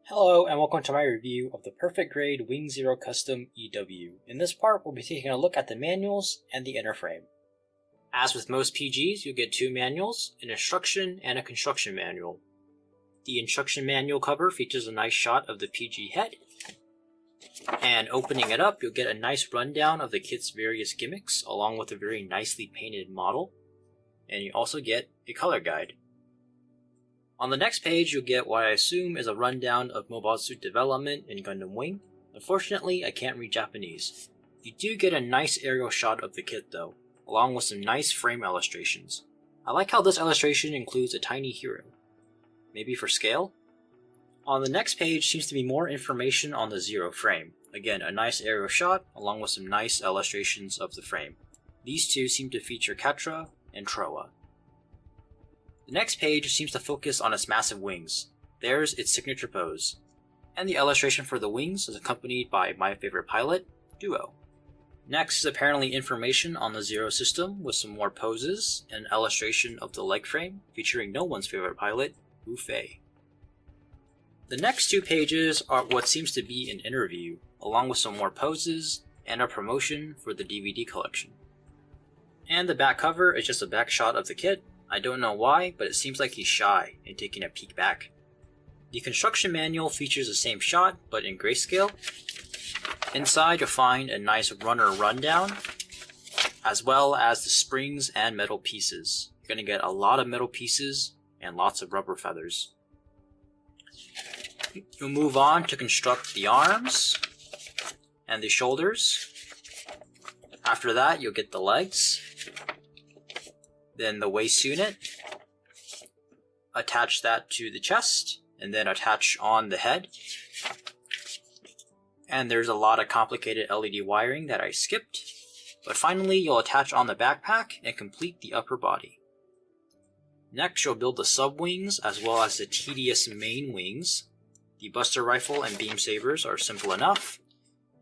Hello and welcome to my review of the Perfect Grade Wing Zero Custom EW. In this part, we'll be taking a look at the manuals and the inner frame. As with most PGs, you'll get two manuals, an instruction and a construction manual. The instruction manual cover features a nice shot of the PG head, and opening it up, you'll get a nice rundown of the kit's various gimmicks along with a very nicely painted model, and you also get a color guide. On the next page, you'll get what I assume is a rundown of mobile suit development in Gundam Wing. Unfortunately, I can't read Japanese. You do get a nice aerial shot of the kit though, along with some nice frame illustrations. I like how this illustration includes a tiny hero. Maybe for scale? On the next page seems to be more information on the Zero frame. Again, a nice aerial shot, along with some nice illustrations of the frame. These two seem to feature Ketra and Troa. The next page seems to focus on its massive wings. There's its signature pose. And the illustration for the wings is accompanied by my favorite pilot, Duo. Next is apparently information on the Zero system with some more poses and an illustration of the leg frame featuring no one's favorite pilot, Wu Fei. The next two pages are what seems to be an interview, along with some more poses and a promotion for the DVD collection. And the back cover is just a back shot of the kit. I don't know why, but it seems like he's shy in taking a peek back. The construction manual features the same shot, but in grayscale. Inside you'll find a nice runner rundown, as well as the springs and metal pieces. You're going to get a lot of metal pieces and lots of rubber feathers. You'll move on to construct the arms and the shoulders. After that, you'll get the legs. Then the waist unit, attach that to the chest, and then attach on the head. And there's a lot of complicated LED wiring that I skipped. But finally, you'll attach on the backpack and complete the upper body. Next, you'll build the sub-wings as well as the tedious main wings. The Buster Rifle and Beam Sabers are simple enough.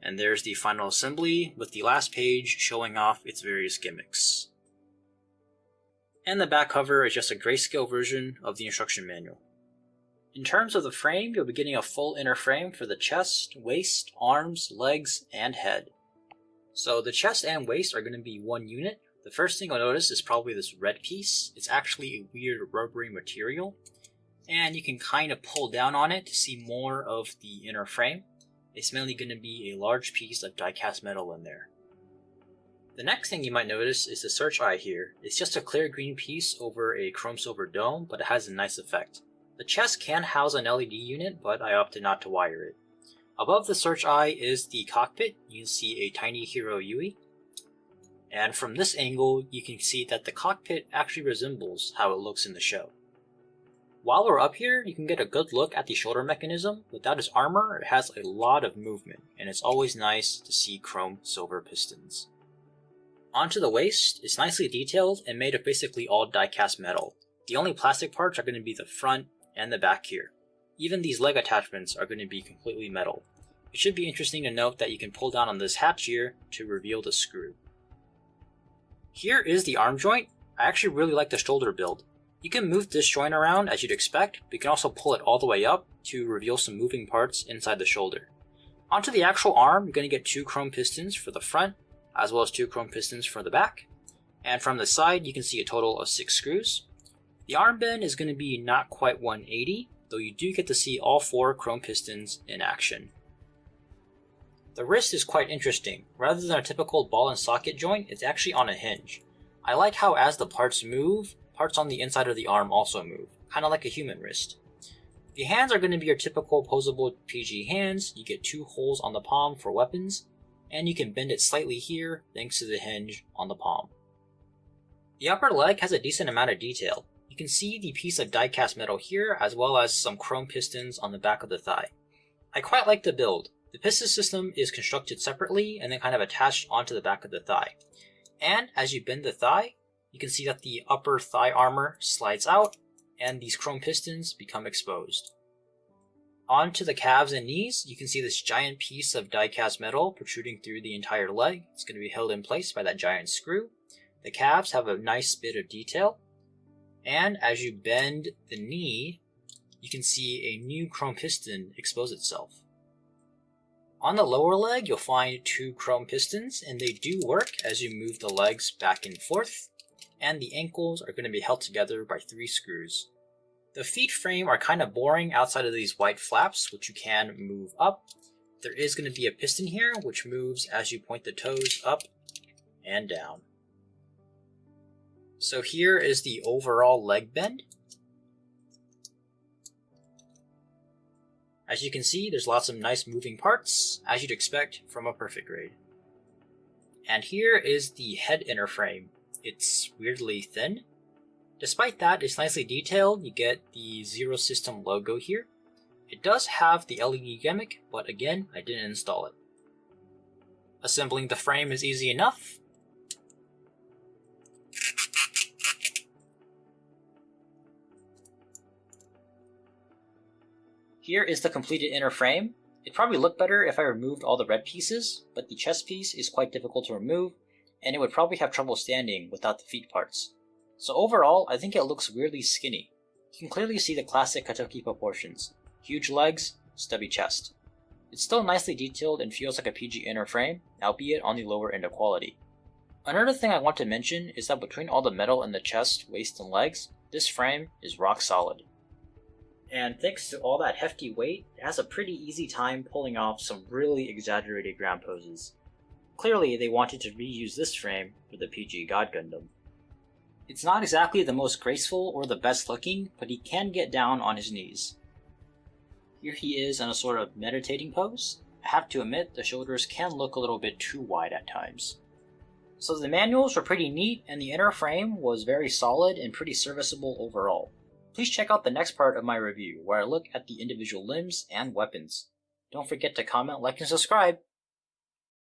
And there's the final assembly with the last page showing off its various gimmicks. And the back cover is just a grayscale version of the instruction manual. In terms of the frame, you'll be getting a full inner frame for the chest, waist, arms, legs, and head. So the chest and waist are going to be one unit. The first thing you'll notice is probably this red piece. It's actually a weird rubbery material, and you can kind of pull down on it to see more of the inner frame. It's mainly going to be a large piece of die-cast metal in there. The next thing you might notice is the search eye here. It's just a clear green piece over a chrome silver dome, but it has a nice effect. The chest can house an LED unit, but I opted not to wire it. Above the search eye is the cockpit. You can see a tiny hero Yui. And from this angle, you can see that the cockpit actually resembles how it looks in the show. While we're up here, you can get a good look at the shoulder mechanism. Without its armor, it has a lot of movement, and it's always nice to see chrome silver pistons. Onto the waist, it's nicely detailed and made of basically all die-cast metal. The only plastic parts are going to be the front and the back here. Even these leg attachments are going to be completely metal. It should be interesting to note that you can pull down on this hatch here to reveal the screw. Here is the arm joint. I actually really like the shoulder build. You can move this joint around as you'd expect, but you can also pull it all the way up to reveal some moving parts inside the shoulder. Onto the actual arm, you're going to get two chrome pistons for the front, as well as two chrome pistons for the back. And from the side, you can see a total of 6 screws. The arm bend is going to be not quite 180, though you do get to see all 4 chrome pistons in action. The wrist is quite interesting. Rather than a typical ball and socket joint, it's actually on a hinge. I like how as the parts move, parts on the inside of the arm also move, kind of like a human wrist. The hands are going to be your typical posable PG hands. You get 2 holes on the palm for weapons, and you can bend it slightly here thanks to the hinge on the palm. The upper leg has a decent amount of detail. You can see the piece of die-cast metal here, as well as some chrome pistons on the back of the thigh. I quite like the build. The piston system is constructed separately and then kind of attached onto the back of the thigh. And as you bend the thigh, you can see that the upper thigh armor slides out and these chrome pistons become exposed. Onto the calves and knees, you can see this giant piece of die-cast metal protruding through the entire leg. It's going to be held in place by that giant screw. The calves have a nice bit of detail. And as you bend the knee, you can see a new chrome piston expose itself. On the lower leg, you'll find 2 chrome pistons, and they do work as you move the legs back and forth, and the ankles are going to be held together by 3 screws. The feet frame are kind of boring outside of these white flaps, which you can move up. There is going to be a piston here, which moves as you point the toes up and down. So here is the overall leg bend. As you can see, there's lots of nice moving parts, as you'd expect from a perfect grade. And here is the head inner frame. It's weirdly thin. Despite that, it's nicely detailed. You get the Zero System logo here. It does have the LED gimmick, but again, I didn't install it. Assembling the frame is easy enough. Here is the completed inner frame. It'd probably look better if I removed all the red pieces, but the chest piece is quite difficult to remove, and it would probably have trouble standing without the feet parts. So overall, I think it looks weirdly skinny. You can clearly see the classic Katoki proportions. Huge legs, stubby chest. It's still nicely detailed and feels like a PG inner frame, albeit on the lower end of quality. Another thing I want to mention is that between all the metal in the chest, waist, and legs, this frame is rock solid. And thanks to all that hefty weight, it has a pretty easy time pulling off some really exaggerated ground poses. Clearly, they wanted to reuse this frame for the PG God Gundam. It's not exactly the most graceful or the best looking, but he can get down on his knees. Here he is in a sort of meditating pose. I have to admit, the shoulders can look a little bit too wide at times. So the manuals were pretty neat, and the inner frame was very solid and pretty serviceable overall. Please check out the next part of my review, where I look at the individual limbs and weapons. Don't forget to comment, like, and subscribe!